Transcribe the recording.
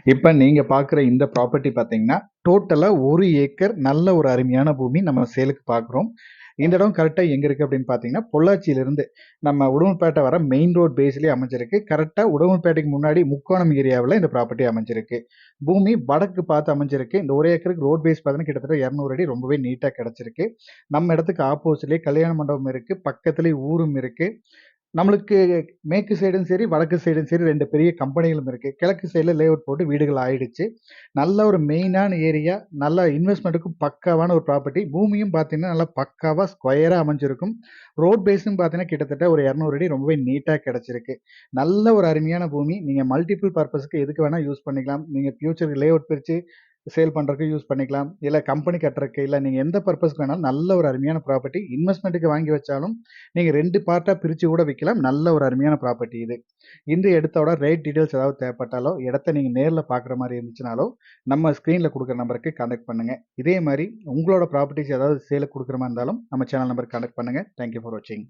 இப்ப நீங்க பார்க்குற இந்த ப்ராப்பர்ட்டி பார்த்தீங்கன்னா, டோட்டலா 1 ஏக்கர் நல்ல ஒரு அருமையான பூமி நம்ம சேலுக்கு பார்க்குறோம். இந்த இடம் கரெக்ட்டா எங்க இருக்கு அப்படின்னு பார்த்தீங்கன்னா, பொள்ளாச்சியிலிருந்து நம்ம உடுமல்பேட்டை வர மெயின் ரோட் பேஸ்லயே அமைஞ்சிருக்கு. கரெக்ட்டா உடுமல்பேட்டைக்கு முன்னாடி முக்கோணம் ஏரியாவுல இந்த ப்ராப்பர்ட்டி அமைஞ்சிருக்கு. பூமி வடக்கு பார்த்து அமைஞ்சிருக்கு. இந்த 1 ஏக்கருக்கு ரோட் பேஸ் பார்த்தீங்கன்னா, கிட்டத்தட்ட 200 அடி ரொம்பவே நீட்டா கிடைச்சிருக்கு. நம்ம இடத்துக்கு ஆப்போசிட்லயே கல்யாண மண்டபம் இருக்கு. பக்கத்திலேயே ஊரும் இருக்கு. நம்மளுக்கு மேற்கு சைடும் சரி, வடக்கு சைடும் சரி 2 பெரிய கம்பெனிகளும் இருக்கு. கிழக்கு சைடுல லேஅவுட் போட்டு வீடுகள் ஆயிடுச்சு. நல்ல ஒரு மெயினான ஏரியா, நல்ல இன்வெஸ்ட்மென்ட்டுக்கும் பக்காவான ஒரு ப்ராப்பர்ட்டி. பூமியும் பார்த்தீங்கன்னா, நல்லா பக்காவா ஸ்கொயரா அமைஞ்சிருக்கும். ரோட் பேஸும் பார்த்தீங்கன்னா, கிட்டத்தட்ட ஒரு 200 அடி ரொம்பவே நீட்டா கிடைச்சிருக்கு. நல்ல ஒரு அருமையான பூமி. நீங்க மல்டிபிள் பர்ப்பஸ்க்கு எதுக்கு வேணா யூஸ் பண்ணிக்கலாம். நீங்க ஃபியூச்சருக்கு லேஅவுட் பிரிச்சு சேல் பண்றதுக்கு யூஸ் பண்ணிக்கலாம். இல்ல கம்பெனி கட்டுறதுக்கு, இல்ல நீங்க எந்த பர்ப்பஸ்க்கு வேணாலும் நல்ல ஒரு அருமையான ப்ராப்பர்ட்டி. இன்வெஸ்ட்மென்ட்டுக்கு வாங்கி வச்சாலும், நீங்க 2 பார்ட்டா பிரிச்சு கூட விக்கலாம். நல்ல ஒரு அருமையான ப்ராப்பர்ட்டி இது. இந்த இடத்தோட ரேட் டீட்டெயில்ஸ் ஏதாவது தேவைப்பட்டாலோ, இடத்த நீங்க நேர்ல பார்க்குற மாரி இருந்துச்சுனாலோ, நம்ம ஸ்க்ரீன்ல குடுக்குற நம்பருக்கு கான்டாக்ட் பண்ணுங்க. இதே மாரி உங்களோட ப்ராப்பர்ட்டீஸ் ஏதாவது சேலுக்கு குடுக்குற மாரி இருந்தாலும், நம்ம சேனல் நம்பருக்கு கான்டாக்ட் பண்ணுங்க. தேங்க் யூ ஃபார் வாட்சிங்.